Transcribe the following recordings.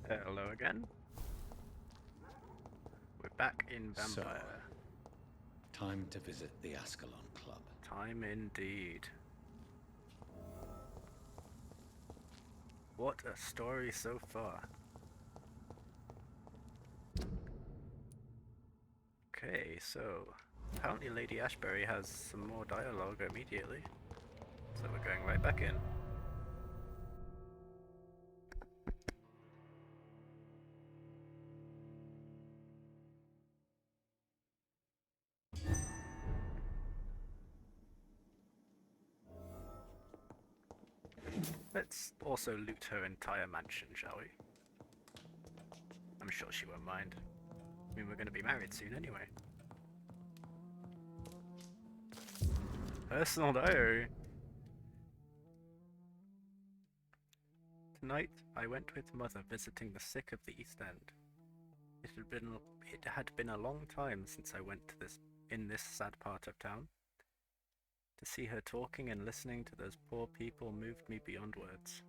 Hello again. We're back in So, Vampyr. time to visit the Ascalon Club. Time indeed. What a story so far. Okay, so apparently Lady Ashbury has some more dialogue immediately. So we're going right back in. Let's also loot her entire mansion, shall we? I'm sure she won't mind. I mean, we're going to be married soon anyway. Personal diary. Tonight, I went with Mother visiting the sick of the East End. It had been a long time since I went to this sad part of town. To see her talking and listening to those poor people moved me beyond words.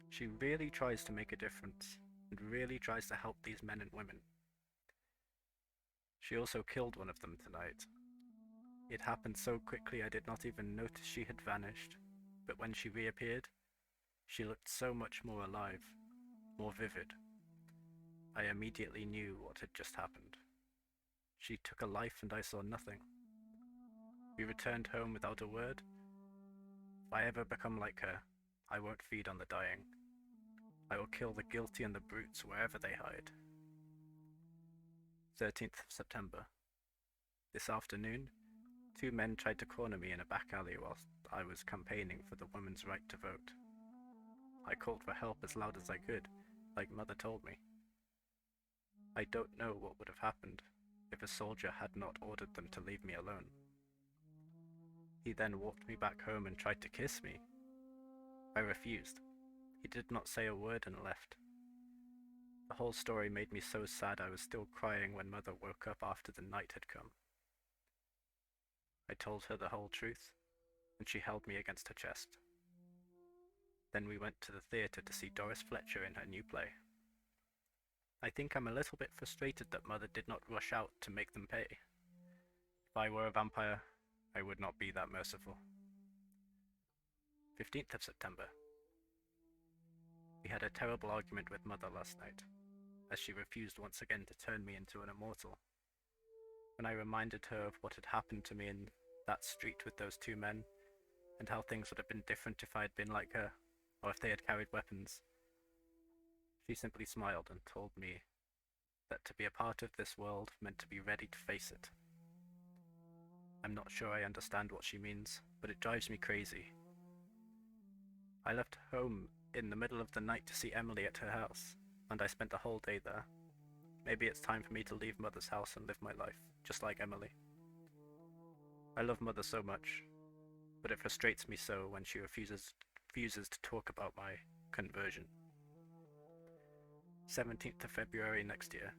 She really tries to make a difference, and really tries to help these men and women. She also killed one of them tonight. It happened so quickly I did not even notice she had vanished, but when she reappeared, she looked so much more alive, more vivid. I immediately knew what had just happened. She took a life and I saw nothing. We returned home without a word. If I ever become like her, I won't feed on the dying. I will kill the guilty and the brutes wherever they hide. 13th of September. This afternoon, two men tried to corner me in a back alley whilst I was campaigning for the women's right to vote. I called for help as loud as I could, like Mother told me. I don't know what would have happened if a soldier had not ordered them to leave me alone. He then walked me back home and tried to kiss me. I refused. He did not say a word and left. The whole story made me so sad I was still crying when Mother woke up after the night had come. I told her the whole truth, and she held me against her chest. Then we went to the theatre to see Doris Fletcher in her new play. I think I'm a little bit frustrated that Mother did not rush out to make them pay. If I were a vampire, I would not be that merciful. 15th of September. We had a terrible argument with Mother last night, as she refused once again to turn me into an immortal. When I reminded her of what had happened to me in that street with those two men, and how things would have been different if I had been like her, or if they had carried weapons, she simply smiled and told me that to be a part of this world meant to be ready to face it. I'm not sure I understand what she means, but it drives me crazy. I left home in the middle of the night to see Emily at her house, and I spent the whole day there. Maybe it's time for me to leave Mother's house and live my life, just like Emily. I love Mother so much, but it frustrates me so when she refuses to talk about my conversion. 17th of February next year.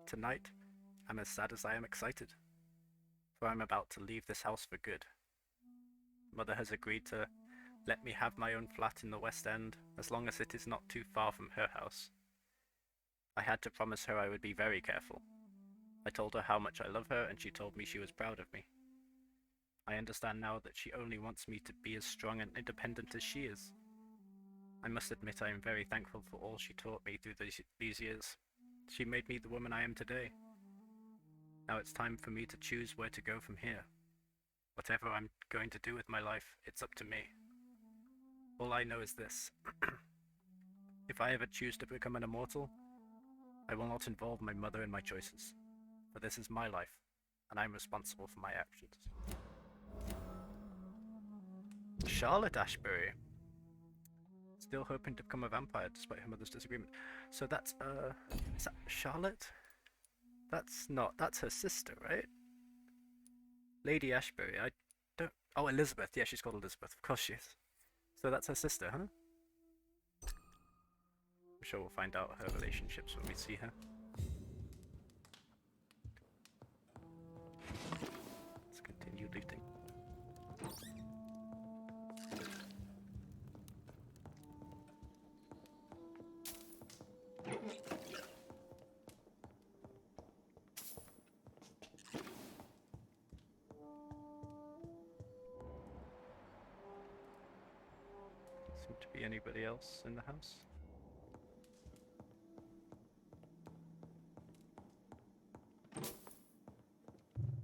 Tonight, I'm as sad as I am excited, for I'm about to leave this house for good. Mother has agreed to let me have my own flat in the West End, as long as it is not too far from her house. I had to promise her I would be very careful. I told her how much I love her, and she told me she was proud of me. I understand now that she only wants me to be as strong and independent as she is. I must admit I am very thankful for all she taught me through these years. She made me the woman I am today. Now it's time for me to choose where to go from here. Whatever I'm going to do with my life, it's up to me. All I know is this. If I ever choose to become an immortal, I will not involve my mother in my choices, for this is my life, and I'm responsible for my actions. Charlotte Ashbury. Still hoping to become a vampire despite her mother's disagreement. So that's, is that Charlotte? That's her sister, right? Lady Ashbury, I don't, oh, Elizabeth, yeah, she's called Elizabeth, of course she is. So that's her sister, huh? I'm sure we'll find out her relationships when we see her. Let's continue looting. Seem to be anybody else in the house?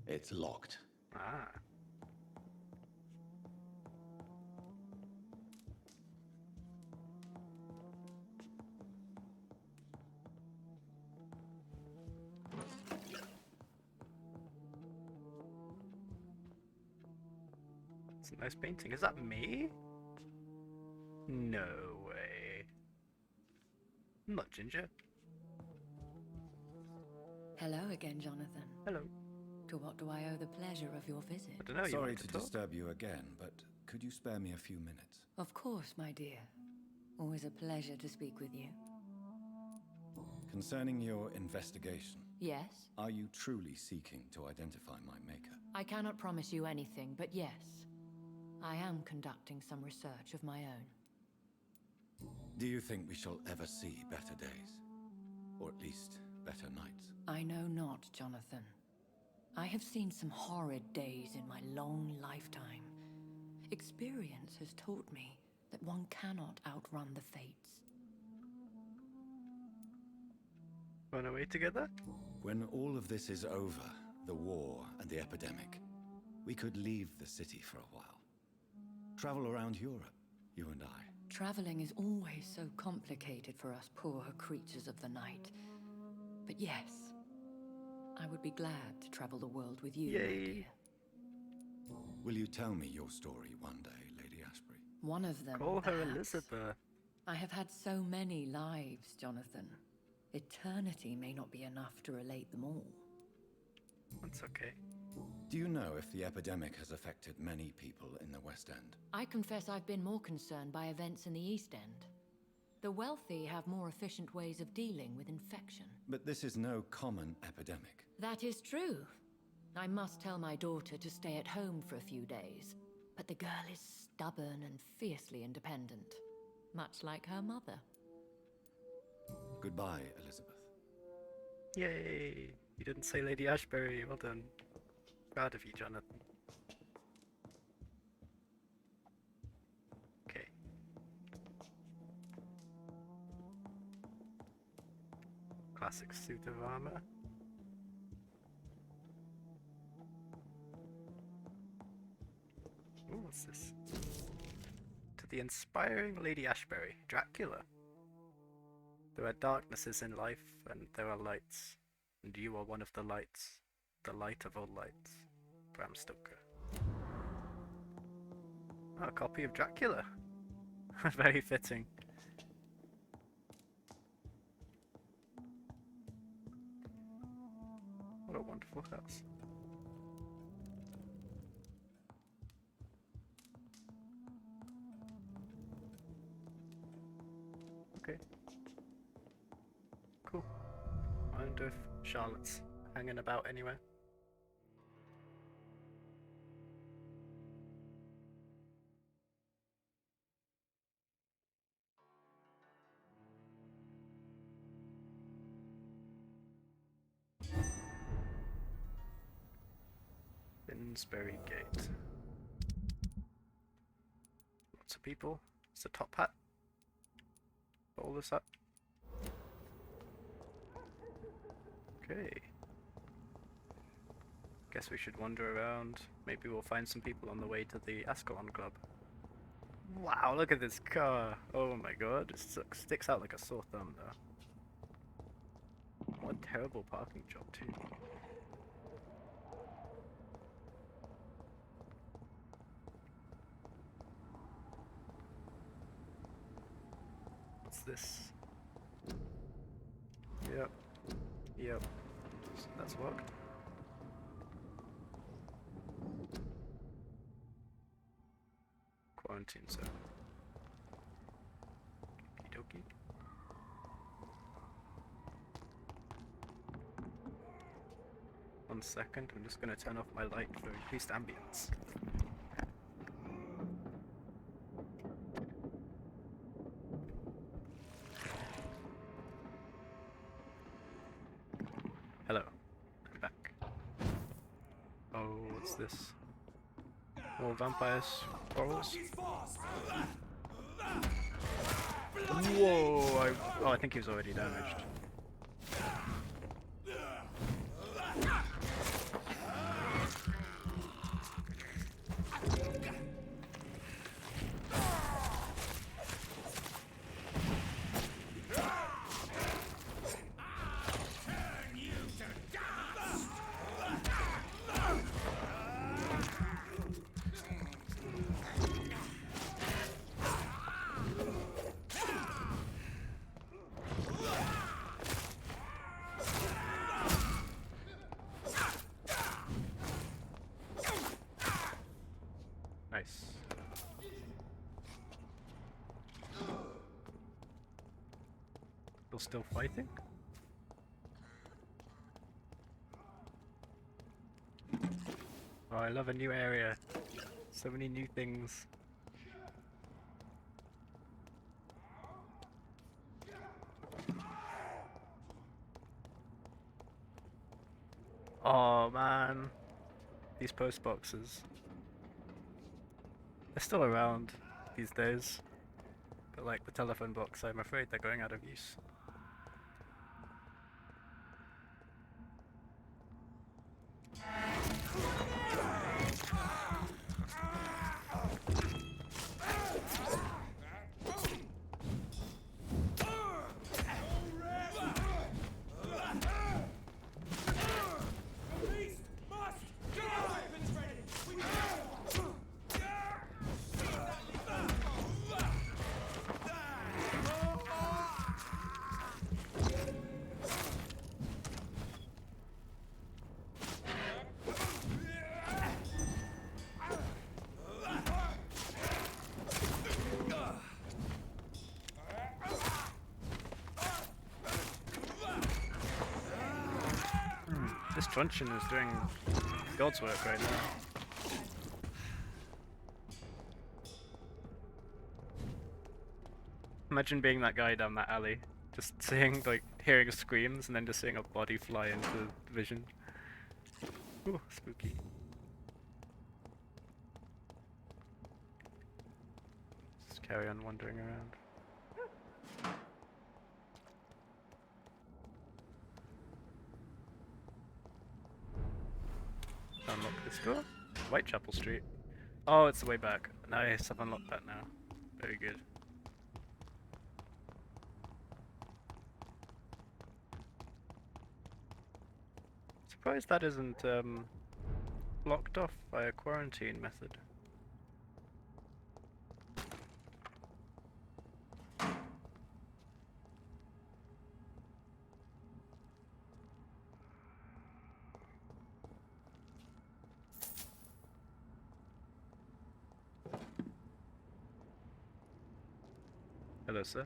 It's locked. Ah. It's a nice painting. Is that me? No way. I'm not Ginger. Hello again, Jonathan. Hello. To what do I owe the pleasure of your visit? I don't know. You Sorry want to to talk? disturb you again, but could you spare me a few minutes? Of course, my dear. Always a pleasure to speak with you. Concerning your investigation, Yes? are you truly seeking to identify my maker? I cannot promise you anything, but yes. I am conducting some research of my own. Do you think we shall ever see better days? Or at least better nights? I know not, Jonathan. I have seen some horrid days in my long lifetime. Experience has taught me that one cannot outrun the fates. Run away together? When all of this is over, the war and the epidemic, we could leave the city for a while. Travel around Europe, you and I. Traveling is always so complicated for us poor creatures of the night. But yes, I would be glad to travel the world with you, my Yay. dear. Will you tell me your story one day, Lady Ashbury? One of them, Call her perhaps. Elizabeth. I have had so many lives, Jonathan. Eternity may not be enough to relate them all. That's okay. Do you know if the epidemic has affected many people in the West End? I confess I've been more concerned by events in the East End. The wealthy have more efficient ways of dealing with infection. But this is no common epidemic. That is true. I must tell my daughter to stay at home for a few days. But the girl is stubborn and fiercely independent. Much like her mother. Goodbye, Elizabeth. Yay! You didn't say Lady Ashbury. Well done. Proud of you, Jonathan. Okay. Classic suit of armor. Ooh, what's this? To the inspiring Lady Ashbury, Dracula. There are darknesses in life, and there are lights. And you are one of the lights. The light of all lights. Bram Stoker. Oh, a copy of Dracula. Very fitting. What a wonderful house. Okay. Cool. I wonder if Charlotte's hanging about anywhere. Finsbury Gate. Lots of people. It's a top hat. All this up. Okay. Guess we should wander around. Maybe we'll find some people on the way to the Ascalon Club. Wow, look at this car. Oh my god, it sticks out like a sore thumb though. What a terrible parking job too. What's this? Yep. Yep. That's locked. Quarantine zone. Okie dokie. One second, I'm just gonna turn off my light for increased ambience. Hello. I'm back. Oh, what's this? More vampires quarrels? Whoa! Oh, I think he was already damaged. Nice. You're still fighting? Oh, I love a new area. So many new things. Oh man, these post boxes. They're still around these days, but like the telephone box, I'm afraid they're going out of use. This truncheon is doing God's work right now. Imagine being that guy down that alley, just seeing, like, hearing screams and then just seeing a body fly into vision. Ooh, spooky. Just carry on wandering around. Unlock this door. Whitechapel Street. Oh, it's the way back. Nice, I've unlocked that now. Very good. Surprised that isn't blocked off by a quarantine method. Hello, sir.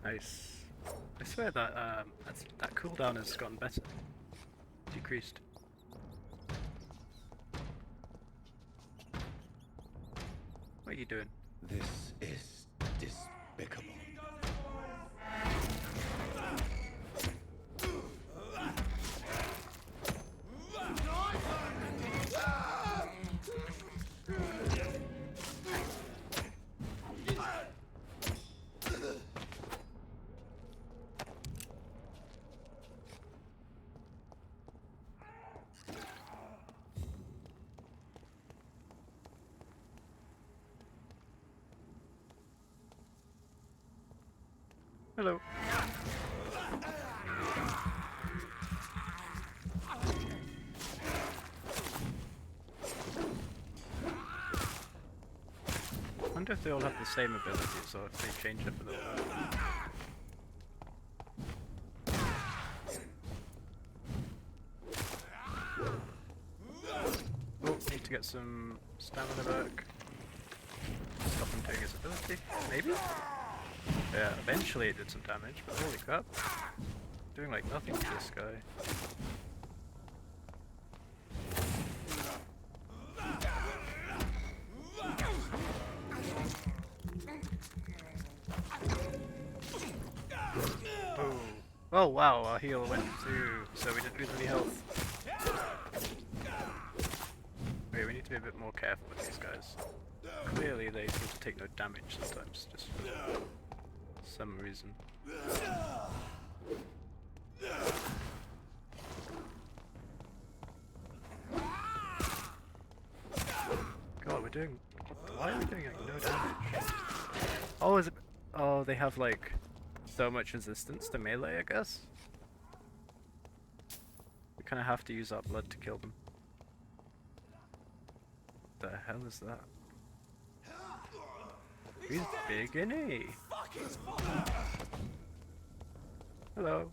Nice. I swear that that cooldown has gotten better. Decreased. What are you doing? This is despicable. Hello. I wonder if they all have the same abilities or if they change up a little bit. Oh, need to get some stamina back. Stop him doing his ability, maybe? Yeah, eventually it did some damage, but holy crap. Doing like nothing to this guy. Oh. Oh wow, our heal went through, so we didn't lose any health. Wait, we need to be a bit more careful with these guys. Clearly they seem to take no damage sometimes, just for some reason. God, we're doing... Why are we doing like no damage? Oh, is it... Oh, they have like so much resistance to melee, I guess? We kind of have to use our blood to kill them. The hell is that? He's big, isn't he? Hello.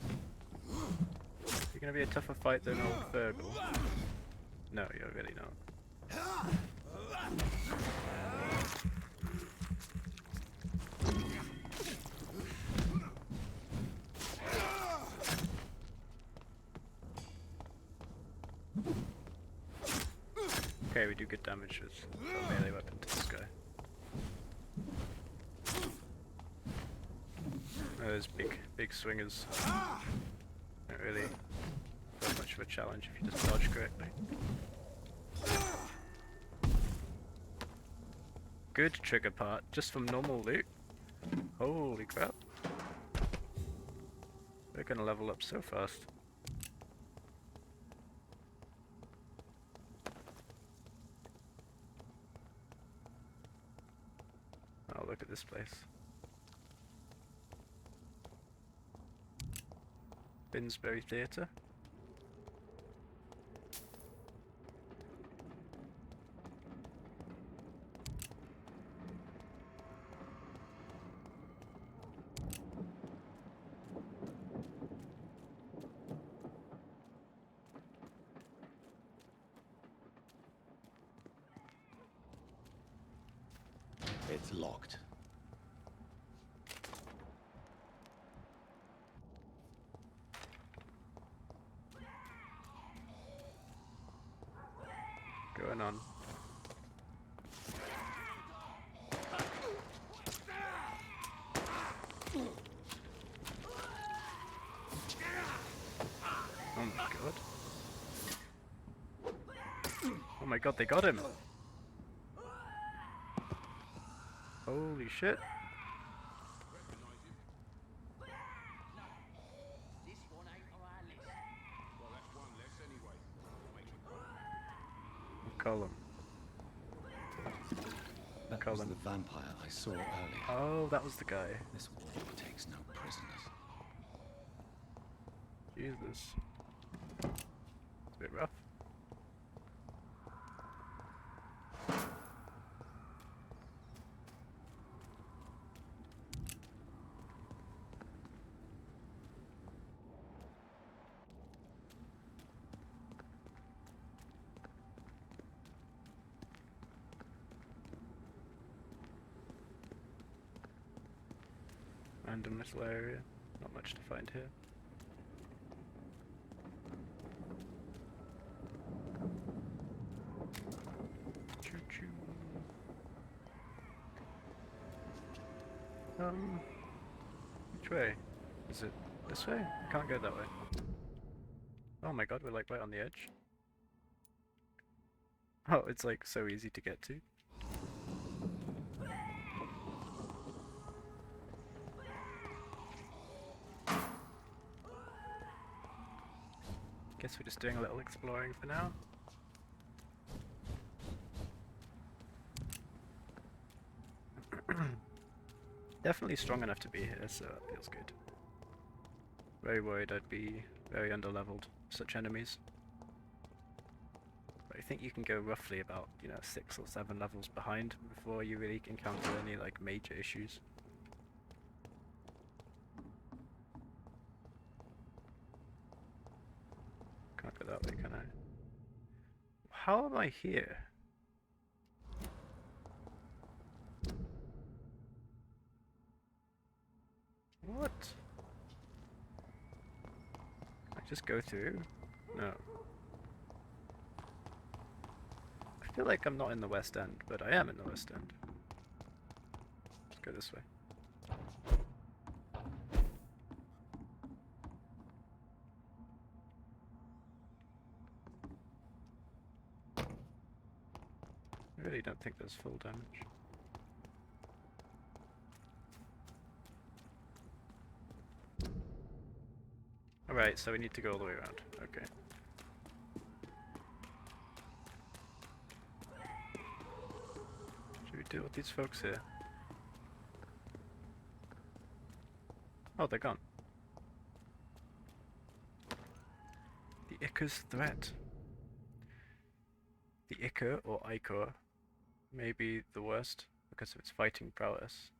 You're gonna be a tougher fight than old Fergal. No, you're really not. Okay, we do good damage with a melee weapon to this guy. Those big swingers don't really feel much of a challenge if you just dodge correctly. Good trigger part, just from normal loot. Holy crap. We're gonna level up so fast. Oh, look at this place. Finsbury Theatre. It's locked. Going on. Oh my god. Oh my god, they got him! Holy shit. Column. That was the vampire I saw earlier. Oh, that was the guy. This war takes no prisoners. Jesus. It's a bit rough. Random little area. Not much to find here. Choo choo. Which way? Is it this way? I can't go that way. Oh my god, we're like right on the edge. Oh, it's like so easy to get to. Guess we're just doing a little exploring for now. Definitely strong enough to be here, so that feels good. Very worried I'd be very underleveled such enemies. But I think you can go roughly about, 6 or 7 levels behind before you really encounter any like major issues. Can't go that way, can I? How am I here? What? Can I just go through? No. I feel like I'm not in the West End, but I am in the West End. Let's go this way. really don't think there's full damage. Alright, so we need to go all the way around. Okay. Should we deal with these folks here? Oh, they're gone. The Icar's threat. The Icar, or Icor, may be the worst because of its fighting prowess.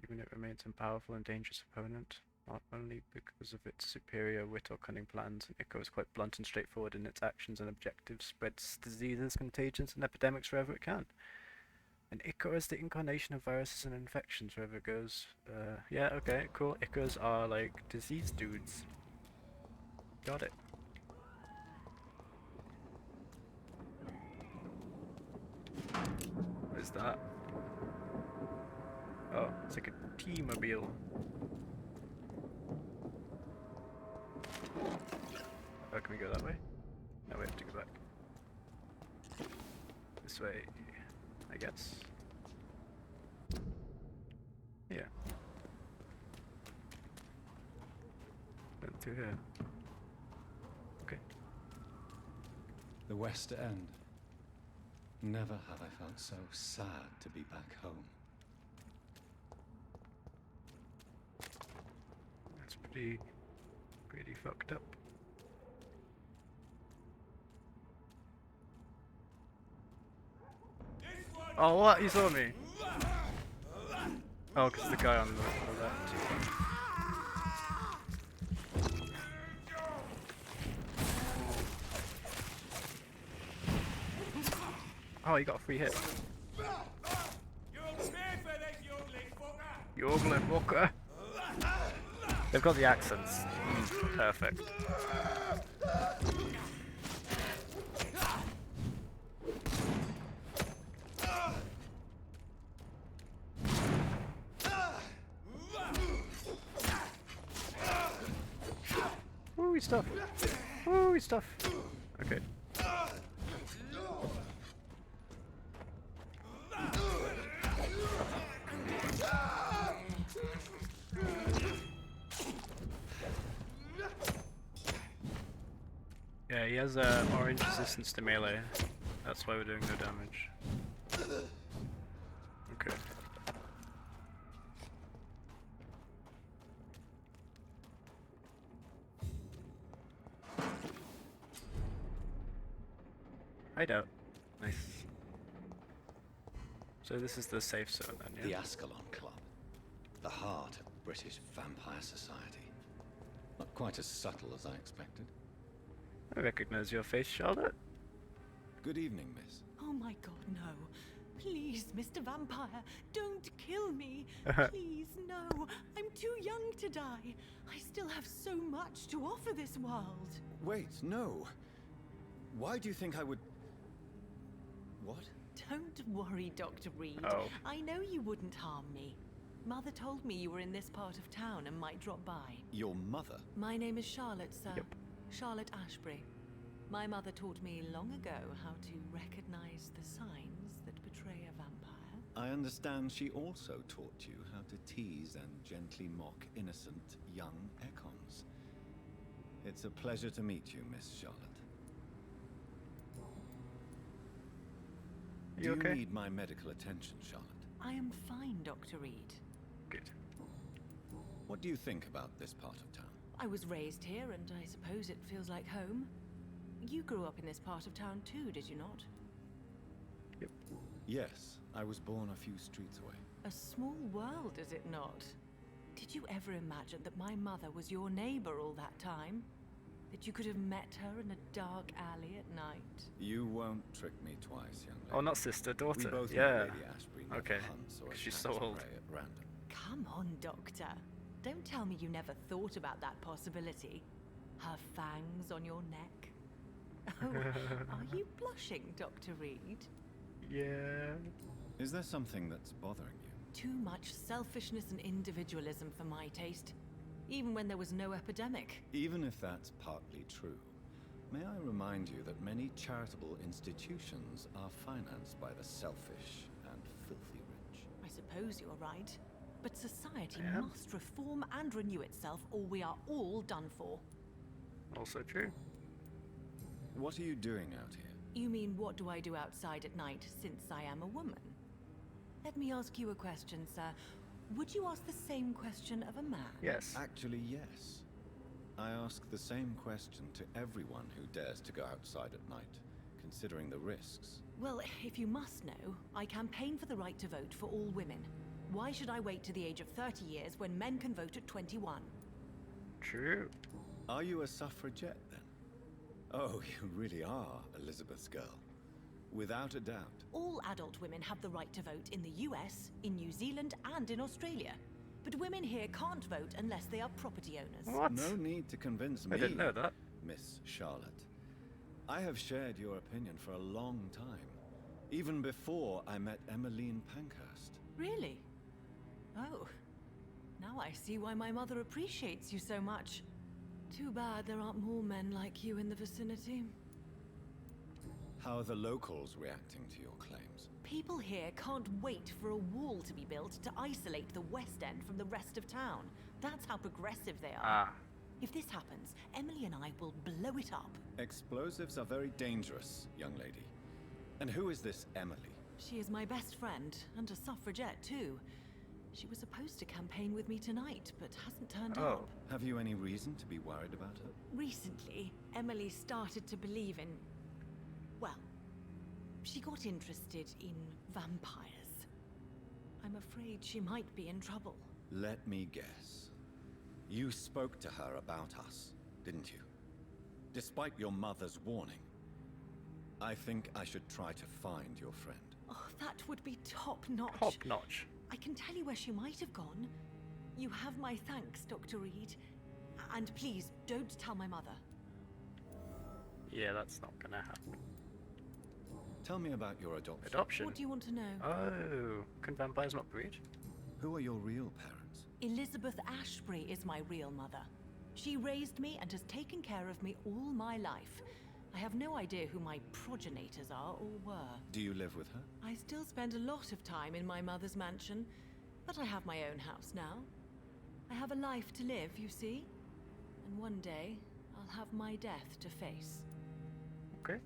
Even it remains a powerful and dangerous opponent, not only because of its superior wit or cunning plans. Icar is quite blunt and straightforward in its actions and objectives, spreads diseases, contagions, and epidemics wherever it can. And Icar is the incarnation of viruses and infections wherever it goes. Yeah, okay, cool. Icars are like disease dudes. Got it. What is that? Oh, it's like a T-mobile. Oh, can we go that way? No, we have to go back. This way, I guess. Yeah. Went through here. Okay. The West End. Never have I felt so sad to be back home. That's pretty fucked up. Oh, what? He saw me. Oh, because the guy on the left. Oh, he got a free hit. You ugly fucker. They've got the accents. Perfect. Woo, stuff. Woo, stuff. Okay. Yeah, he has orange resistance to melee. That's why we're doing no damage. Okay. Hideout. Nice. So this is the safe zone then, yeah? The Ascalon Club. The heart of British vampire society. Not quite as subtle as I expected. I recognize your face, Charlotte. Good evening, miss. Oh my god, no. Please, Mr. Vampire, don't kill me. Please, no. I'm too young to die. I still have so much to offer this world. Wait, no. Why do you think I would... What? Don't worry, Dr. Reed. Oh. I know you wouldn't harm me. Mother told me you were in this part of town and might drop by. Your mother? My name is Charlotte, sir. Yep. Charlotte Ashbury. My mother taught me long ago how to recognize the signs that betray a vampire. I understand she also taught you how to tease and gently mock innocent young Econs. It's a pleasure to meet you, Miss Charlotte. You okay? Do you need my medical attention, Charlotte? I am fine, Dr. Reed. Good. What do you think about this part of town? I was raised here, and I suppose it feels like home. You grew up in this part of town too, did you not? Yep. Yes, I was born a few streets away. A small world, is it not? Did you ever imagine that my mother was your neighbor all that time? That you could have met her in a dark alley at night? You won't trick me twice, young lady. Oh, not sister, daughter. We both know Yeah. Lady Ashbury never Okay. hunts or 'Cause she's attacks so old. prey at random. Come on, Doctor. Don't tell me you never thought about that possibility. Her fangs on your neck. Oh, are you blushing, Dr. Reed? Yeah. Is there something that's bothering you? Too much selfishness and individualism for my taste. Even when there was no epidemic. Even if that's partly true, May I remind you that many charitable institutions are financed by the selfish and filthy rich? I suppose you're right. But society Yeah. must reform and renew itself, or we are all done for. Also true. What are you doing out here? You mean, what do I do outside at night, since I am a woman? Let me ask you a question, sir. Would you ask the same question of a man? Yes. Actually, yes. I ask the same question to everyone who dares to go outside at night, considering the risks. Well, if you must know, I campaign for the right to vote for all women. Why should I wait to the age of 30 years when men can vote at 21? True. Are you a suffragette, then? Oh, you really are Elizabeth's girl. Without a doubt. All adult women have the right to vote in the US, in New Zealand, and in Australia. But women here can't vote unless they are property owners. What? No need to convince me. I didn't know that. Miss Charlotte. I have shared your opinion for a long time, even before I met Emmeline Pankhurst. Really? Oh. Now I see why my mother appreciates you so much. Too bad there aren't more men like you in the vicinity. How are the locals reacting to your claims? People here can't wait for a wall to be built to isolate the West End from the rest of town. That's how progressive they are. Ah. If this happens, Emily and I will blow it up. Explosives are very dangerous, young lady. And who is this Emily? She is my best friend, and a suffragette too. She was supposed to campaign with me tonight, but hasn't turned Oh. up. Have you any reason to be worried about her? Recently, Emily started to believe in... well, she got interested in vampires. I'm afraid she might be in trouble. Let me guess. You spoke to her about us, didn't you? Despite your mother's warning. I think I should try to find your friend. Oh, that would be top-notch. Top notch. I can tell you where she might have gone. You have my thanks, Dr. Reed. And please, don't tell my mother. Yeah, that's not gonna happen. Tell me about your adoption. Adoption. What do you want to know? Oh, can vampires not breed? Who are your real parents? Elizabeth Ashbury is my real mother. She raised me and has taken care of me all my life. I have no idea who my progenitors are or were. Do you live with her? I still spend a lot of time in my mother's mansion, but I have my own house now. I have a life to live, you see? And one day, I'll have my death to face. Okay.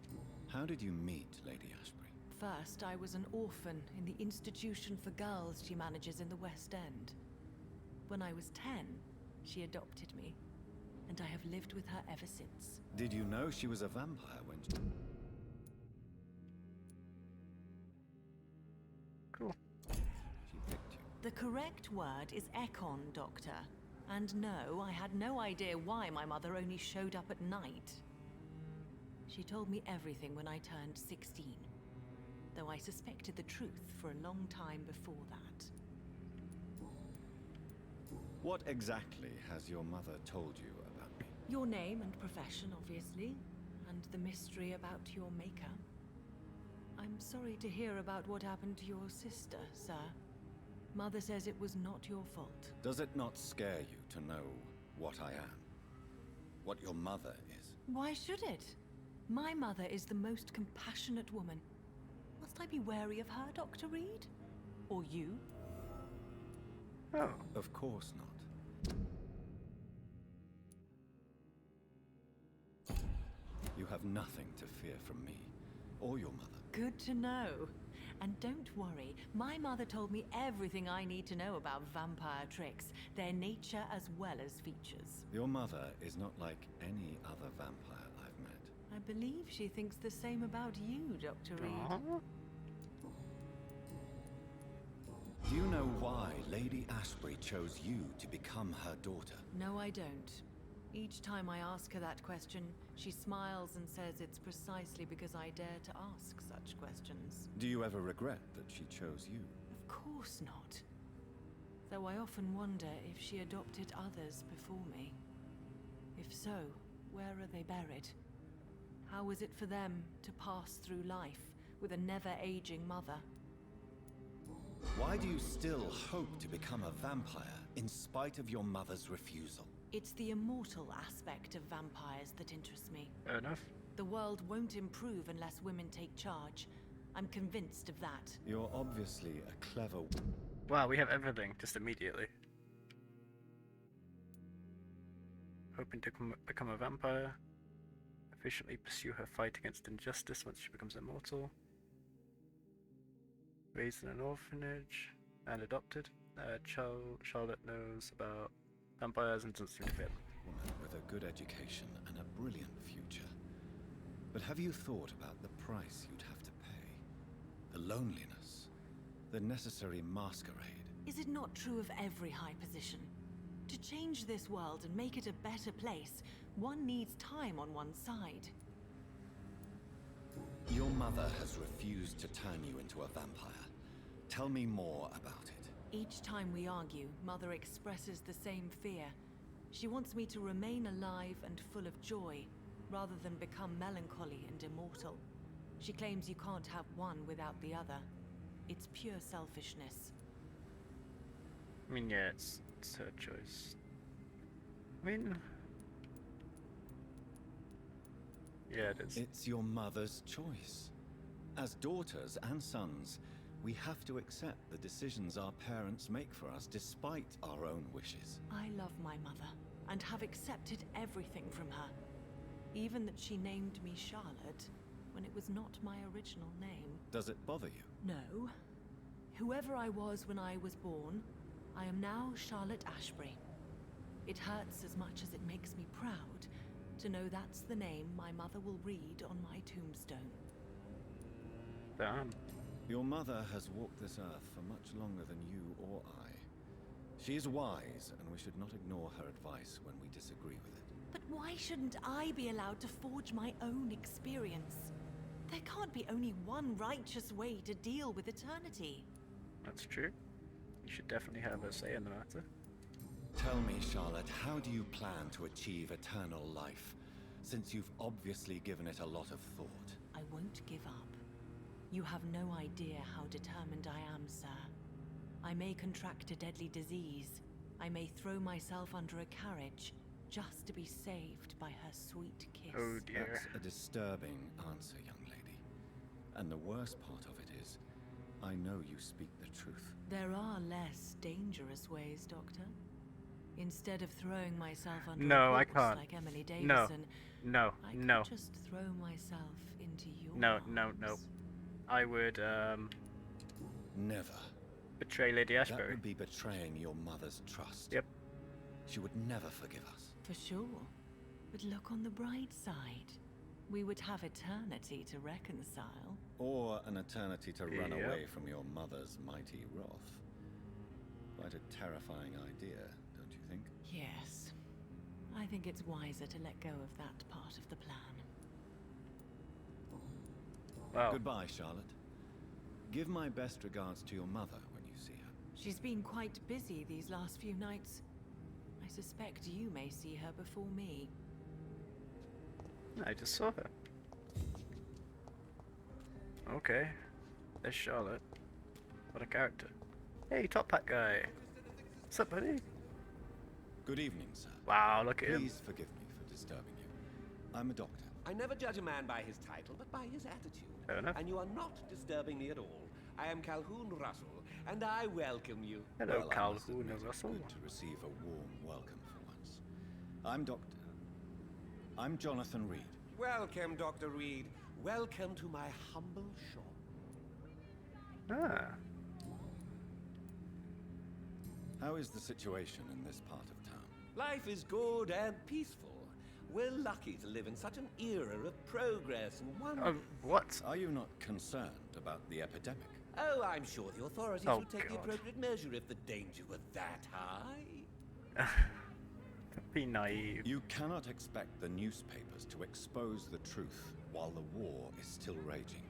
How did you meet Lady Ashbury? First, I was an orphan in the institution for girls she manages in the West End. When I was 10, she adopted me, and I have lived with her ever since. Did you know she was a vampire when she... Cool. she picked you? The correct word is Econ, Doctor. And no, I had no idea why my mother only showed up at night. She told me everything when I turned 16, though I suspected the truth for a long time before that. What exactly has your mother told you about me? Your name and profession, obviously, and the mystery about your maker. I'm sorry to hear about what happened to your sister, sir. Mother says it was not your fault. Does it not scare you to know what I am? What your mother is? Why should it? My mother is the most compassionate woman. Must I be wary of her, Dr. Reed? Or you? Oh. Of course not. You have nothing to fear from me, or your mother. Good to know. And don't worry, my mother told me everything I need to know about vampire tricks, their nature as well as features. Your mother is not like any other vampire I've met. I believe she thinks the same about you, Dr. Reed. Aw. Do you know why Lady Ashbury chose you to become her daughter? No, I don't. Each time I ask her that question, she smiles and says it's precisely because I dare to ask such questions. Do you ever regret that she chose you? Of course not. Though I often wonder if she adopted others before me. If so, where are they buried? How is it for them to pass through life with a never-aging mother? Why do you still hope to become a vampire in spite of your mother's refusal? It's the immortal aspect of vampires that interests me. Fair enough. The world won't improve unless women take charge. I'm convinced of that. You're obviously a clever... Wow, we have everything just immediately. Hoping to become a vampire. Efficiently pursue her fight against injustice once she becomes immortal. Raised in an orphanage and adopted. Charlotte knows about vampires and doesn't seem to fit. woman with a good education and a brilliant future. But have you thought about the price you'd have to pay? The loneliness, the necessary masquerade. Is it not true of every high position? To change this world and make it a better place, one needs time on one side. Your mother has refused to turn you into a vampire. Tell me more about it. Each time we argue, Mother expresses the same fear. She wants me to remain alive and full of joy, rather than become melancholy and immortal. She claims you can't have one without the other. It's pure selfishness. I mean, yeah, it's her choice. I mean... yeah, it is. It's your mother's choice. As daughters and sons, we have to accept the decisions our parents make for us despite our own wishes. I love my mother, and have accepted everything from her. Even that she named me Charlotte, when it was not my original name. Does it bother you? No. Whoever I was when I was born, I am now Charlotte Ashbury. It hurts as much as it makes me proud to know that's the name my mother will read on my tombstone. Damn. Your mother has walked this earth for much longer than you or I. She is wise, and we should not ignore her advice when we disagree with it. But why shouldn't I be allowed to forge my own experience? There can't be only one righteous way to deal with eternity. That's true. You should definitely have a say in the matter. Tell me, Charlotte, how do you plan to achieve eternal life, since you've obviously given it a lot of thought? I won't give up. You have no idea how determined I am, sir. I may contract a deadly disease. I may throw myself under a carriage, just to be saved by her sweet kiss. Oh dear. That's a disturbing answer, young lady. And the worst part of it is, I know you speak the truth. There are less dangerous ways, Doctor. Instead of throwing myself under No, a I corpse can't. like Emily No. Davison, No, I no, could just throw myself into your no, no, no. arms. I would, Never. betray Lady That Ashbury. would be betraying your mother's trust. Yep. She would never forgive us. For sure. But look on the bright side. We would have eternity to reconcile. Or an eternity to run Yep. away from your mother's mighty wrath. Quite a terrifying idea, don't you think? Yes. I think it's wiser to let go of that part of the plan. Wow. Goodbye, Charlotte. Give my best regards to your mother when you see her. She's been quite busy these last few nights. I suspect you may see her before me. I just saw her. Okay. There's Charlotte. What a character. Hey, Top Hat guy. What's up, buddy? Good evening, sir. Wow, look at him. Please forgive me for disturbing you. I'm a doctor. I never judge a man by his title, but by his attitude. Fair enough. And you are not disturbing me at all. I am Calhoun Russell, and I welcome you. Hello, Well, I must Calhoun admit, it's Russell. good to receive a warm welcome for once. I'm Jonathan Reed. Welcome, Dr. Reed. Welcome to my humble shop. Ah. How is the situation in this part of town? Life is good and peaceful. We're lucky to live in such an era of progress and wonder. What? Are you not concerned about the epidemic? Oh, I'm sure the authorities Oh, would take the God. appropriate measure if the danger were that high. Be naive. You cannot expect the newspapers to expose the truth while the war is still raging.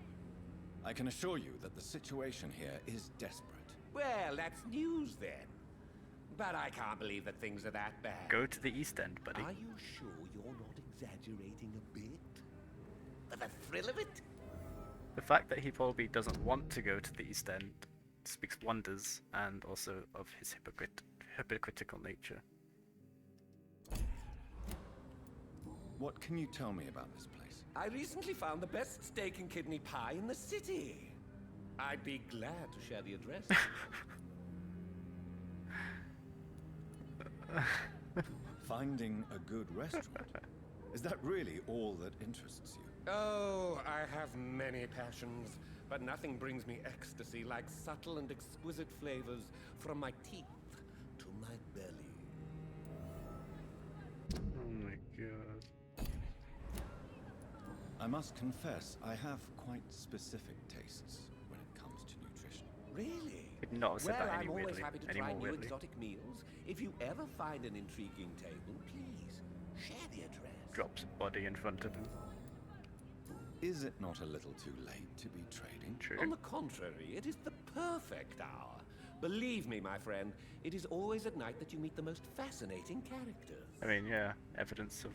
I can assure you that the situation here is desperate. Well, that's news then. But I can't believe that things are that bad. Go to the East End, buddy. Are you sure you're not exaggerating a bit? For the thrill of it? The fact that he probably doesn't want to go to the East End speaks wonders, and also of his hypocritical nature. What can you tell me about this place? I recently found the best steak and kidney pie in the city. I'd be glad to share the address. Finding a good restaurant? Is that really all that interests you? Oh, I have many passions, but nothing brings me ecstasy like subtle and exquisite flavors from my teeth to my belly. Oh my god. I must confess, I have quite specific tastes when it comes to nutrition. Really? Could not have said Well, that I'm always weirdly. happy to Any try more new weirdly. exotic meals. If you ever find an intriguing table, please share the address. Drops a body in front of him. Is it not a little too late to be trading? True. On the contrary, it is the perfect hour. Believe me, my friend, it is always at night that you meet the most fascinating characters. I mean, yeah, evidence of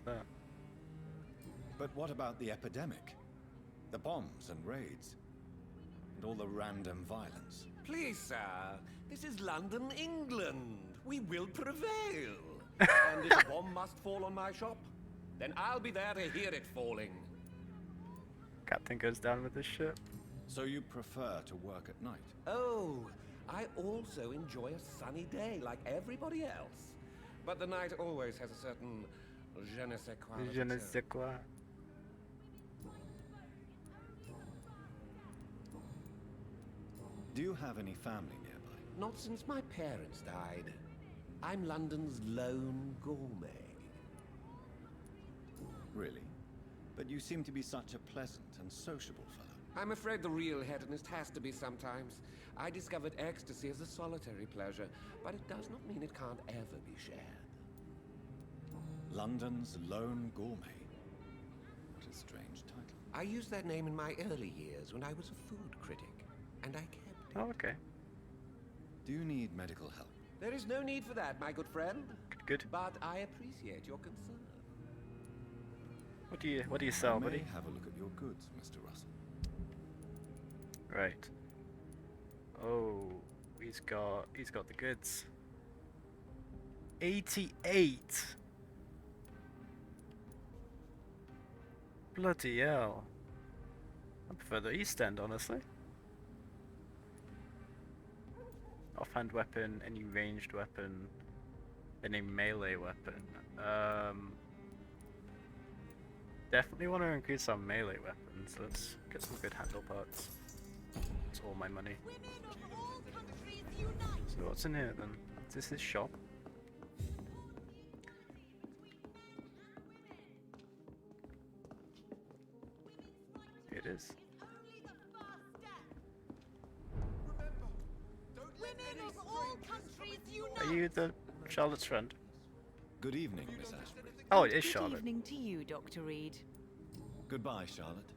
that. But what about the epidemic? The bombs and raids? And all the random violence? Please, sir, this is London, England. We will prevail. And if a bomb must fall on my shop, then I'll be there to hear it falling. Captain goes down with his ship. So you prefer to work at night? Oh, I also enjoy a sunny day like everybody else. But the night always has a certain je ne sais quoi. of Je ne its own. sais quoi. Do you have any family nearby? Not since my parents died. I'm London's lone gourmet. Really? But you seem to be such a pleasant and sociable fellow. I'm afraid the real hedonist has to be sometimes. I discovered ecstasy as a solitary pleasure, but it does not mean it can't ever be shared. London's lone gourmet. What a strange title. I used that name in my early years when I was a food critic, and I kept it. Oh, okay. Do you need medical help? There is no need for that, my good friend. Good. But I appreciate your concern. What do you sell, I may buddy? have a look at your goods, Mr. Russell. Right. Oh, he's got the goods. 88. Bloody hell. I prefer the East End, honestly. Offhand weapon, any ranged weapon, any melee weapon. Definitely want to increase our melee weapons. Let's get some good handle parts. That's all my money. So what's in here then? Is this his shop? It is. Are you the Charlotte's friend? Good evening, Miss Ashbury. Oh, it is Good Charlotte. evening to you, Dr. Reed. Goodbye, Charlotte.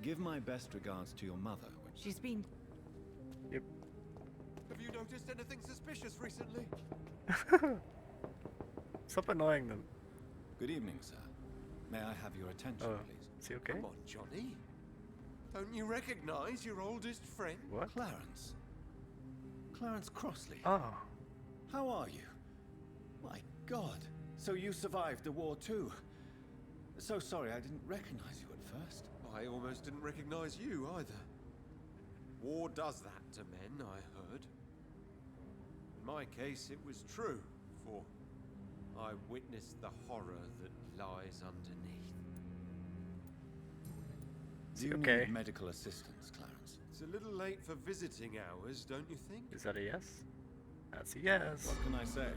Give my best regards to your mother. She's been... Yep. Have you noticed anything suspicious recently? Stop annoying them. Good evening, sir. May I have your attention, Oh, please? is he okay? Come on, Johnny. Don't you recognize your oldest friend? What? Clarence. Clarence Crossley. Oh, How are you? My God. So you survived the war too. So sorry I didn't recognize you at first. I almost didn't recognize you either. War does that to men, I heard. In my case, it was true, for I witnessed the horror that lies underneath. Do you okay? need medical assistance, Clarence? It's a little late for visiting hours, don't you think? is that a yes? That's a yes. What can I say?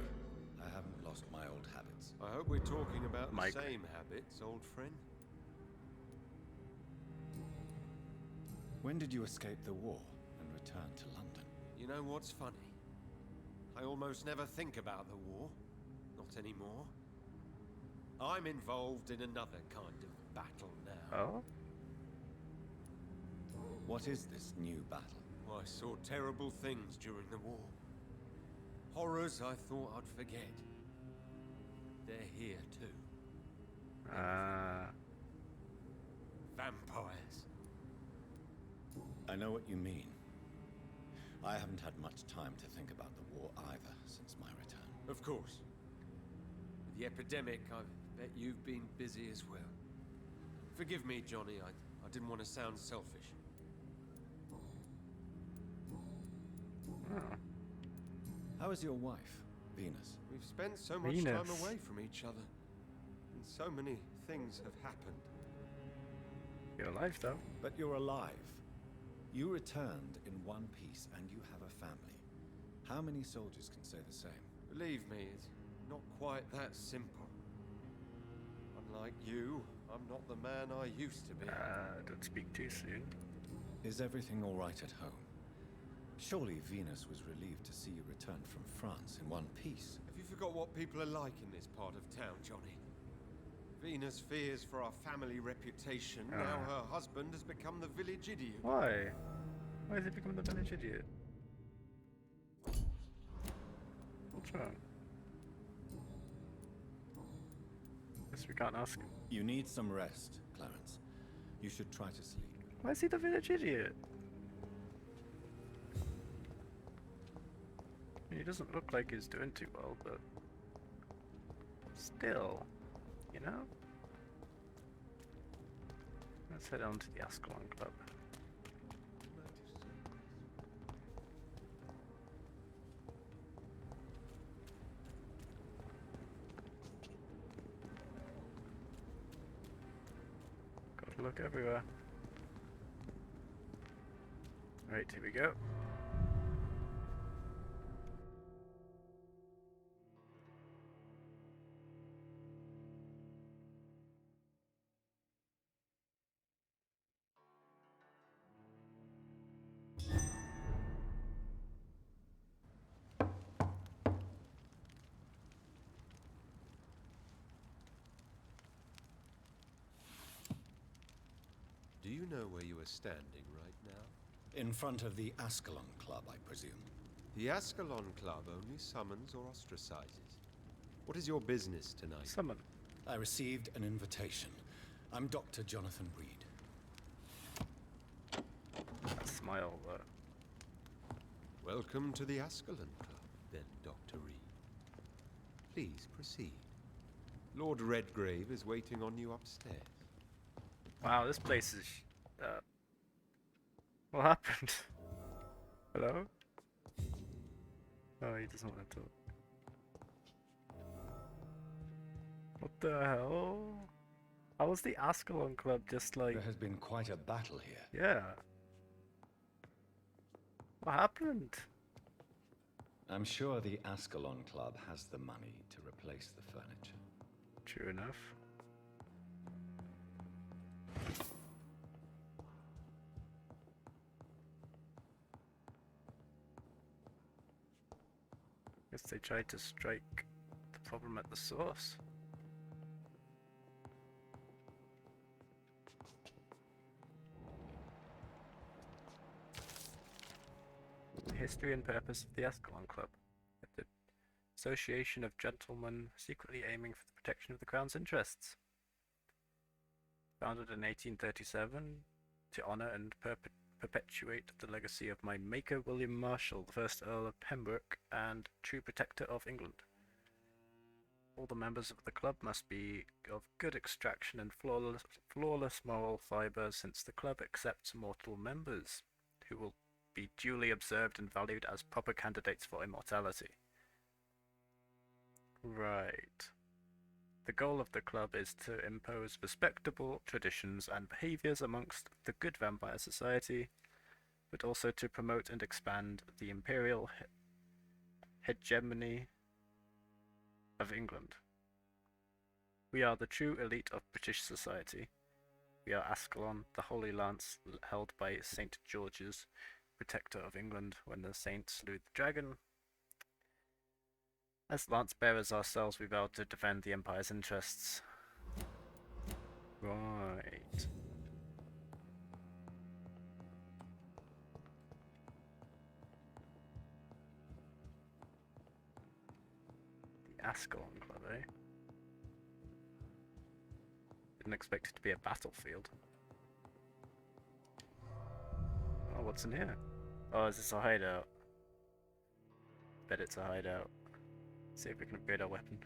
I haven't lost my old habits. I hope we're talking about Mike. the same habits, old friend. When did you escape the war and return to London? You know what's funny? I almost never think about the war. Not anymore. I'm involved in another kind of battle now. Oh, What is this new battle? I saw terrible things during the war. Horrors I thought I'd forget. They're here too. Vampires. I know what you mean. I haven't had much time to think about the war either since my return. Of course. With the epidemic, I bet you've been busy as well. Forgive me, Johnny, I didn't want to sound selfish. Oh. How is your wife, Venus? We've spent so much time away from each other, and so many things have happened. You're alive, though. But you're alive. You returned in one piece, and you have a family. How many soldiers can say the same? Believe me, it's not quite that simple. Unlike you, I'm not the man I used to be. Don't speak too soon. Is everything all right at home? Surely Venus was relieved to see you return from France in one piece. Have you forgot what people are like in this part of town, Johnny? Venus fears for our family reputation. Now her husband has become the village idiot. Why? Why has he become the village idiot? What's wrong? Guess we can't ask him. You need some rest, Clarence. You should try to sleep. Why is he the village idiot? He doesn't look like he's doing too well, but still, you know? Let's head on to the Ascalon Club. Gotta look everywhere. Right, here we go. Do you know where you are standing right now? In front of the Ascalon Club, I presume. The Ascalon Club only summons or ostracizes. What is your business tonight? Summon. I received an invitation. I'm Dr. Jonathan Reed. That smile, Welcome to the Ascalon Club, then, Dr. Reed. Please proceed. Lord Redgrave is waiting on you upstairs. wow, this place is. What happened? Hello? Oh, he doesn't want to talk. What the hell? How was the Ascalon Club just like? There has been quite a battle here. Yeah. What happened? I'm sure the Ascalon Club has the money to replace the furniture. True enough. Guess they tried to strike the problem at the source. The history and purpose of the Ascalon Club. The association of gentlemen secretly aiming for the protection of the Crown's interests. Founded in 1837 to honour and perpetuate the legacy of my maker William Marshall, the first Earl of Pembroke and true protector of England. All the members of the club must be of good extraction and flawless moral fibre, since the club accepts mortal members who will be duly observed and valued as proper candidates for immortality. Right. The goal of the club is to impose respectable traditions and behaviours amongst the good vampire society, but also to promote and expand the imperial hegemony of England. We are the true elite of British society. We are Ascalon, the Holy Lance held by St. George's, protector of England when the saint slew the dragon. As lance bearers ourselves, we vow to defend the Empire's interests. Right. The Ascalon Club, eh? Didn't expect it to be a battlefield. Oh, what's in here? Oh, is this a hideout? Bet it's a hideout. See if we can upgrade our weapon.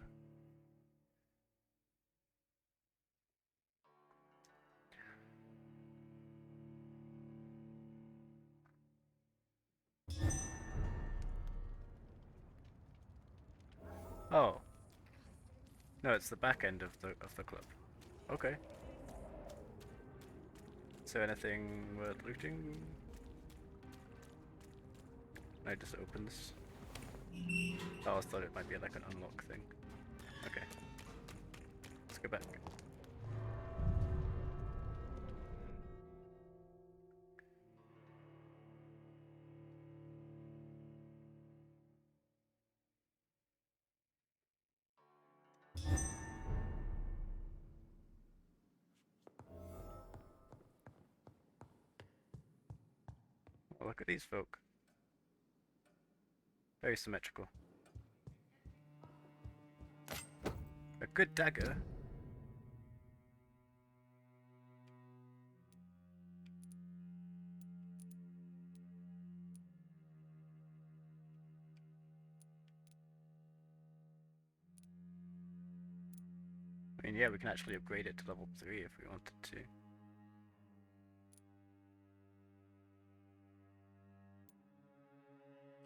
Oh. No, it's the back end of the club. Okay. So anything worth looting? No, it just opens. Oh, I thought it might be like an unlock thing. Okay. Let's go back. Oh, look at these folk. Very symmetrical. A good dagger. I mean, yeah, we can actually upgrade it to level 3 if we wanted to.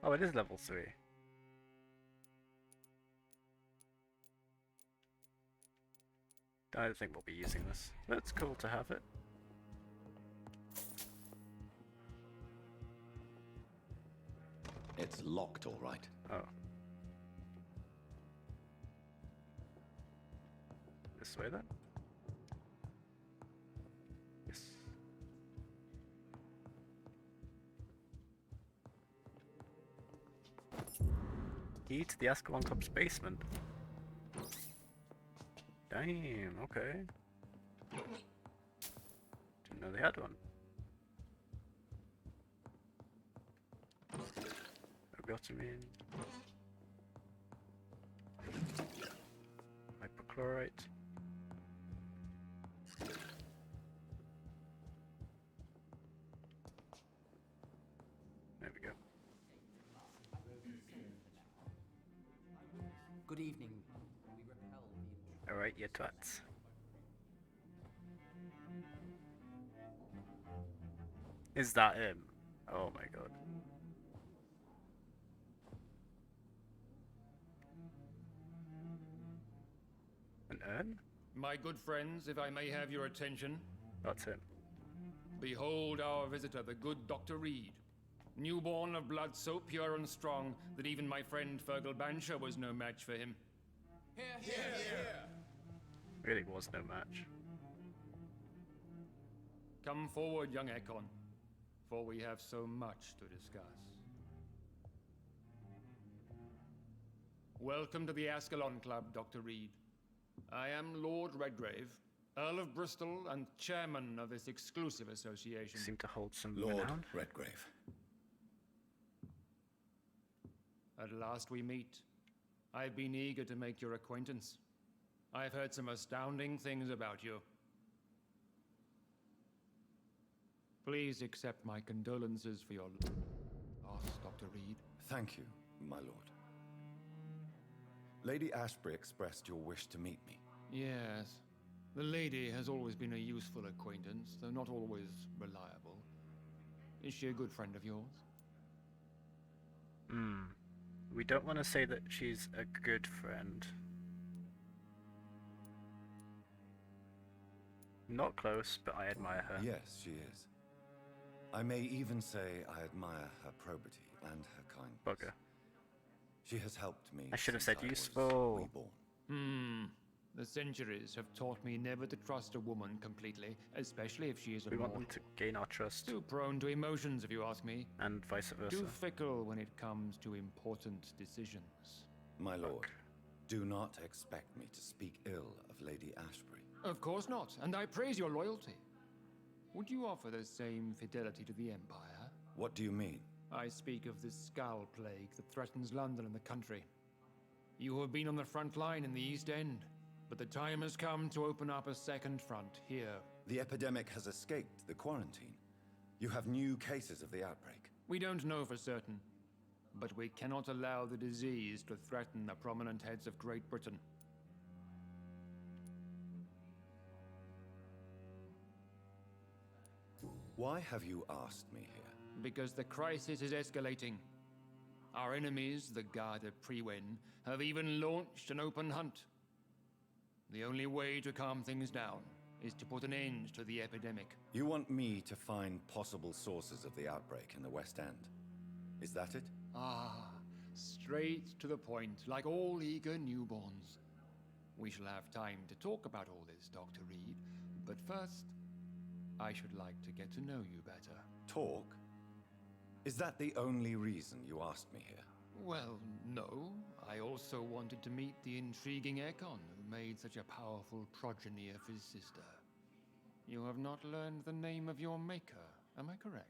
Oh, it is level 3. I don't think we'll be using this, but it's cool to have it. It's locked, all right. Oh. This way then? Yes. Key to the Ascalon Club's basement. Damn, okay. Didn't know they had one. Lobotomy. Hypochlorite. There we go. Good evening. Alright, you twats. Is that him? Oh my god. An urn? My good friends, if I may have your attention, That's him. behold our visitor, the good Dr. Reed. Newborn of blood so pure and strong that even my friend Fergal Bansher was no match for him. Really was no match. Come forward, young Ekon, for we have so much to discuss. Welcome to the Ascalon Club, Dr. Reed. I am Lord Redgrave, Earl of Bristol and chairman of this exclusive association. Seem to hold some Lord renown. Redgrave. At last we meet. I've been eager to make your acquaintance. I've heard some astounding things about you. Please accept my condolences for your loss, Dr. Reed. Thank you, my lord. Lady Ashbury expressed your wish to meet me. Yes. The lady has always been a useful acquaintance, though not always reliable. Is she a good friend of yours? We don't want to say that she's a good friend. Not close, but I admire her. Yes, she is. I may even say I admire her probity and her kindness. Bugger. She has helped me. I should have since said I was useful. reborn. The centuries have taught me never to trust a woman completely, especially if she is a We want mortal. them to gain our trust, Too prone to emotions, if you ask me. and vice versa. Too fickle when it comes to important decisions. My lord, do not expect me to speak ill of Lady Ashbury. Of course not, and I praise your loyalty. Would you offer the same fidelity to the Empire? What do you mean? I speak of the Skull Plague that threatens London and the country. You have been on the front line in the East End, but the time has come to open up a second front here. The epidemic has escaped the quarantine. You have new cases of the outbreak. We don't know for certain, but we cannot allow the disease to threaten the prominent heads of Great Britain. Why have you asked me here? Because the crisis is escalating. Our enemies, the Garda Priwen, have even launched an open hunt. The only way to calm things down is to put an end to the epidemic. You want me to find possible sources of the outbreak in the West End? Is that it? Ah, straight to the point, like all eager newborns. We shall have time to talk about all this, Dr. Reed, but first, I should like to get to know you better. Talk? Is that the only reason you asked me here? Well, no. I also wanted to meet the intriguing Ekon, who made such a powerful progeny of his sister. You have not learned the name of your maker, am I correct?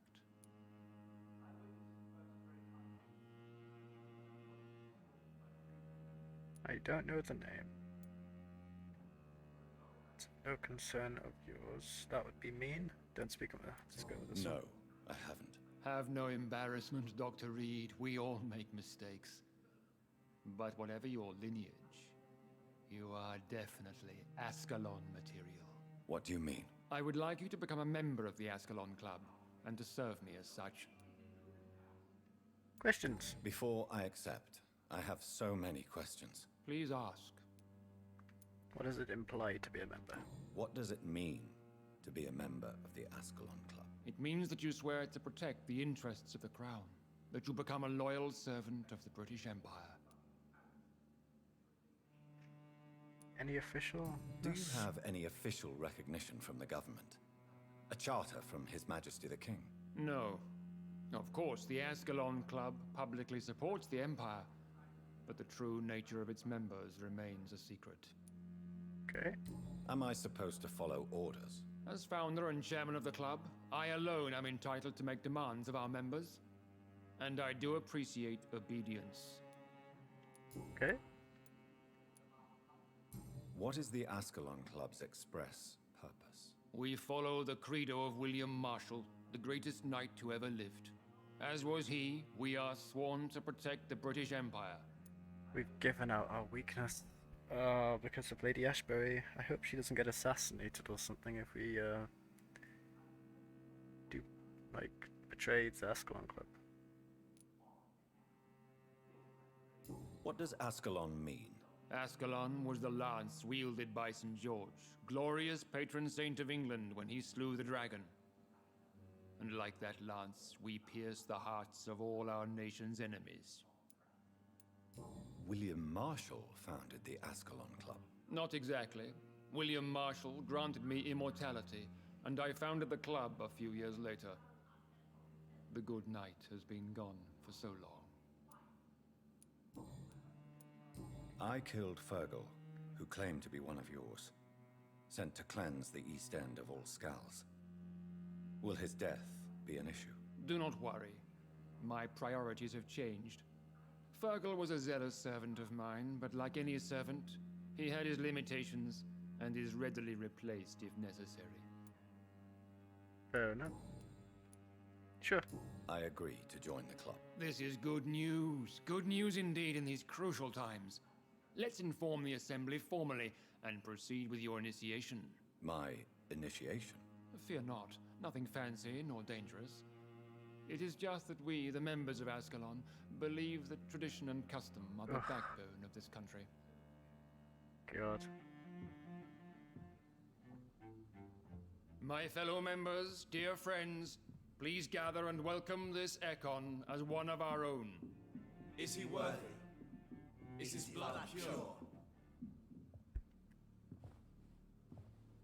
I don't know the name. It's no concern of yours. That would be mean. Don't speak of it. Let's go with this one. No, I haven't. Have no embarrassment, Dr. Reed. We all make mistakes. But whatever your lineage, you are definitely Ascalon material. What do you mean? I would like you to become a member of the Ascalon Club, and to serve me as such. Questions? Before I accept, I have so many questions. Please ask. What does it imply to be a member? What does it mean to be a member of the Ascalon Club? It means that you swear to protect the interests of the Crown, that you become a loyal servant of the British Empire. Any official? Do you have any official recognition from the government? A charter from His Majesty the King? No. Of course, the Ascalon Club publicly supports the Empire, but the true nature of its members remains a secret. Okay. Am I supposed to follow orders? As founder and chairman of the club, I alone am entitled to make demands of our members, and I do appreciate obedience. Okay. What is the Ascalon Club's express purpose? We follow the credo of William Marshall, the greatest knight who ever lived. As was he, we are sworn to protect the British Empire. We've given out our weakness because of Lady Ashbury. I hope she doesn't get assassinated or something if we do, like, betray the Ascalon Club. What does Ascalon mean? Ascalon was the lance wielded by St. George, glorious patron saint of England when he slew the dragon. And like that lance, we pierce the hearts of all our nation's enemies. William Marshall founded the Ascalon Club. Not exactly. William Marshall granted me immortality, and I founded the club a few years later. The good knight has been gone for so long. I killed Fergal, who claimed to be one of yours, sent to cleanse the East End of all Scals. Will his death be an issue? Do not worry. My priorities have changed. Fergal was a zealous servant of mine, but like any servant, he had his limitations and is readily replaced if necessary. Fair enough. Sure. I agree to join the club. This is good news. Good news indeed in these crucial times. Let's inform the Assembly formally and proceed with your initiation. My initiation? Fear not. Nothing fancy nor dangerous. It is just that we, the members of Ascalon, believe that tradition and custom are the backbone of this country. God. My fellow members, dear friends, please gather and welcome this Ekon as one of our own. Is he worthy? Is his blood pure?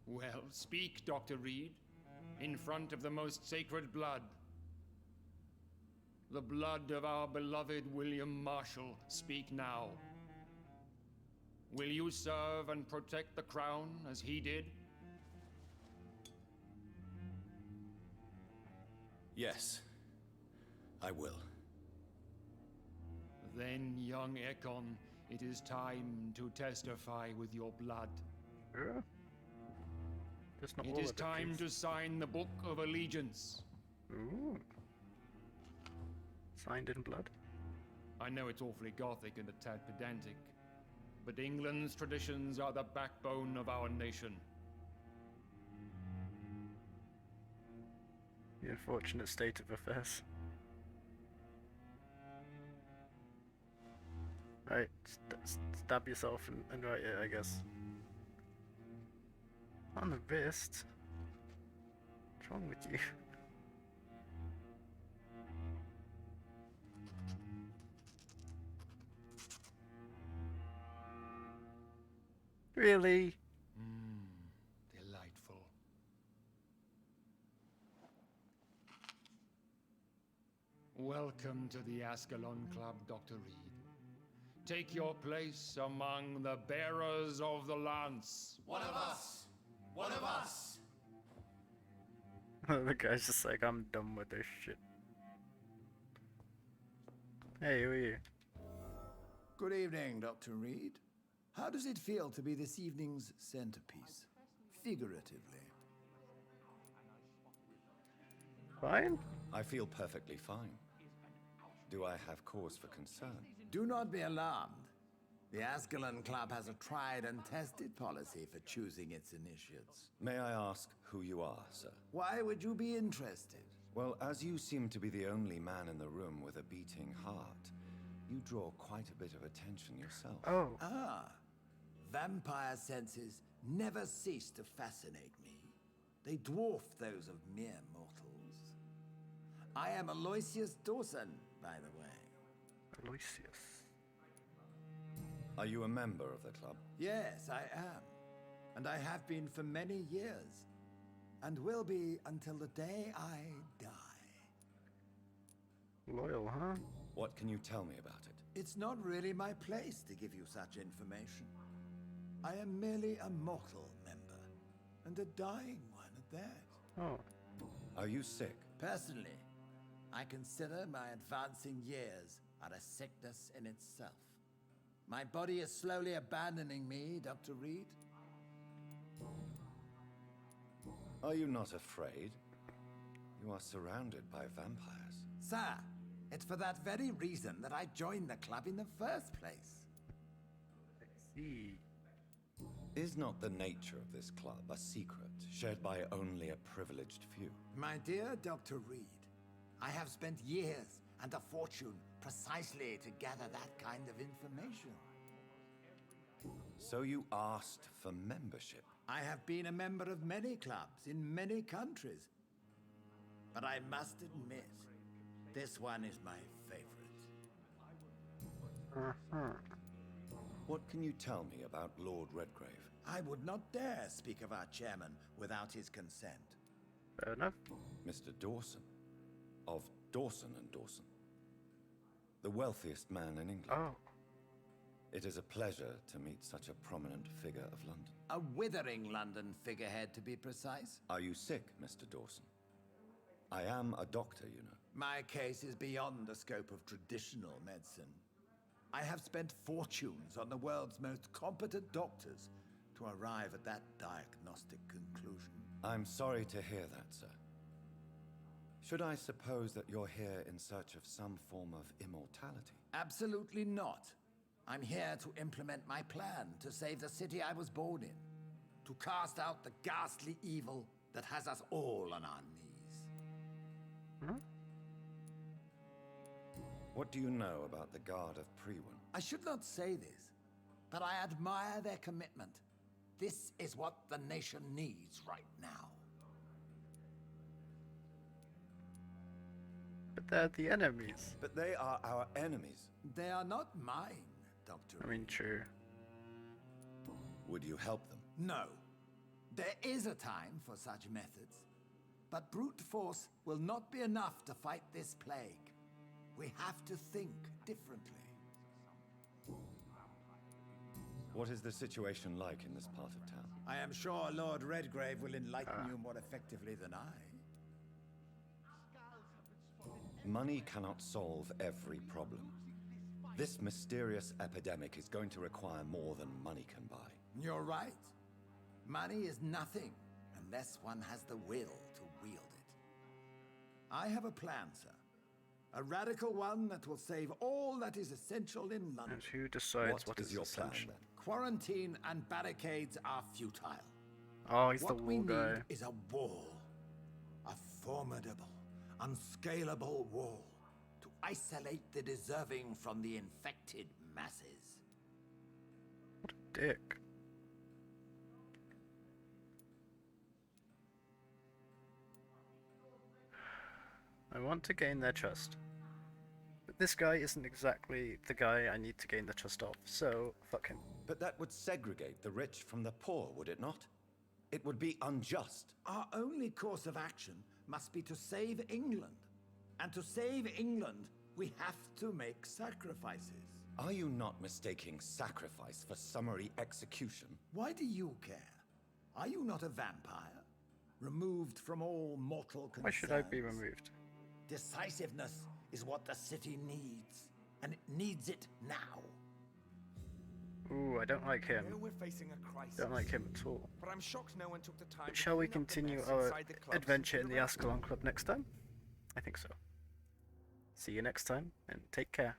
Well, speak, Dr. Reed, in front of the most sacred blood. The blood of our beloved William Marshall, speak now. Will you serve and protect the crown as he did? Yes, I will. Then, young Ekon, it is time to testify with your blood. Yeah. Just not It all is of time please. to sign the Book of Allegiance. Ooh. Signed in blood. I know it's awfully gothic and a tad pedantic, but England's traditions are the backbone of our nation. The unfortunate state of affairs. Right, stab yourself and right here, I guess. On the wrist? What's wrong with you? Really? Delightful. Welcome to the Ascalon Club, Dr. Reed. Take your place among the bearers of the lance. One of us! One of us! The guy's just like, I'm done with this shit. Hey, who are you? Good evening, Dr. Reed. How does it feel to be this evening's centerpiece? Figuratively. Fine? I feel perfectly fine. Do I have cause for concern? Do not be alarmed. The Ascalon Club has a tried and tested policy for choosing its initiates. May I ask who you are, sir? Why would you be interested? Well, as you seem to be the only man in the room with a beating heart, you draw quite a bit of attention yourself. Oh. Ah, vampire senses never cease to fascinate me. They dwarf those of mere mortals. I am Aloysius Dawson, by the way. Aloysius. Are you a member of the club? Yes, I am. And I have been for many years. And will be until the day I die. Loyal, huh? What can you tell me about it? It's not really my place to give you such information. I am merely a mortal member. And a dying one at that. Oh. Are you sick? Personally, I consider my advancing years are a sickness in itself. My body is slowly abandoning me, Dr. Reed. Are you not afraid? You are surrounded by vampires. Sir, it's for that very reason that I joined the club in the first place. See. Is not the nature of this club a secret shared by only a privileged few? My dear Dr. Reed, I have spent years and a fortune precisely to gather that kind of information. So you asked for membership? I have been a member of many clubs in many countries. But I must admit, this one is my favorite. What can you tell me about Lord Redgrave? I would not dare speak of our chairman without his consent. Fair enough. Mr. Dawson, of Dawson and Dawson. The wealthiest man in England. Oh. It is a pleasure to meet such a prominent figure of London. A withering London figurehead, to be precise. Are you sick, Mr. Dawson? I am a doctor, you know. My case is beyond the scope of traditional medicine. I have spent fortunes on the world's most competent doctors to arrive at that diagnostic conclusion. I'm sorry to hear that, sir. Should I suppose that you're here in search of some form of immortality? Absolutely not. I'm here to implement my plan to save the city I was born in. To cast out the ghastly evil that has us all on our knees. What do you know about the Guard of Priwen? I should not say this, but I admire their commitment. This is what the nation needs right now. But they're the enemies. But they are our enemies. They are not mine, Doctor. I mean, true. Would you help them? No. There is a time for such methods. But brute force will not be enough to fight this plague. We have to think differently. What is the situation like in this part of town? I am sure Lord Redgrave will enlighten you more effectively than I. Money cannot solve every problem. This mysterious epidemic is going to require more than money can buy. You're right. Money is nothing unless one has the will to wield it. I have a plan, sir. A radical one that will save all that is essential in London. And who decides what is is your plan essential? then? Quarantine and barricades are futile. Oh, he's What the we wall guy. need is a wall. A formidable, unscalable wall to isolate the deserving from the infected masses. What a dick. I want to gain their trust. But this guy isn't exactly the guy I need to gain the trust of, so fuck him. But that would segregate the rich from the poor, would it not? It would be unjust. Our only course of action must be to save England. And to save England, we have to make sacrifices. Are you not mistaking sacrifice for summary execution? Why do you care? Are you not a vampire? Removed from all mortal concerns? Why should I be removed? Decisiveness is what the city needs. And it needs it now. Ooh, I don't like him. I know we're facing a crisis. Don't like him at all. But I'm shocked no one took the time But to shall we clean up the continue mess our inside the clubs adventure and in the the rest of Ascalon them. Club next time? I think so. See you next time, and take care.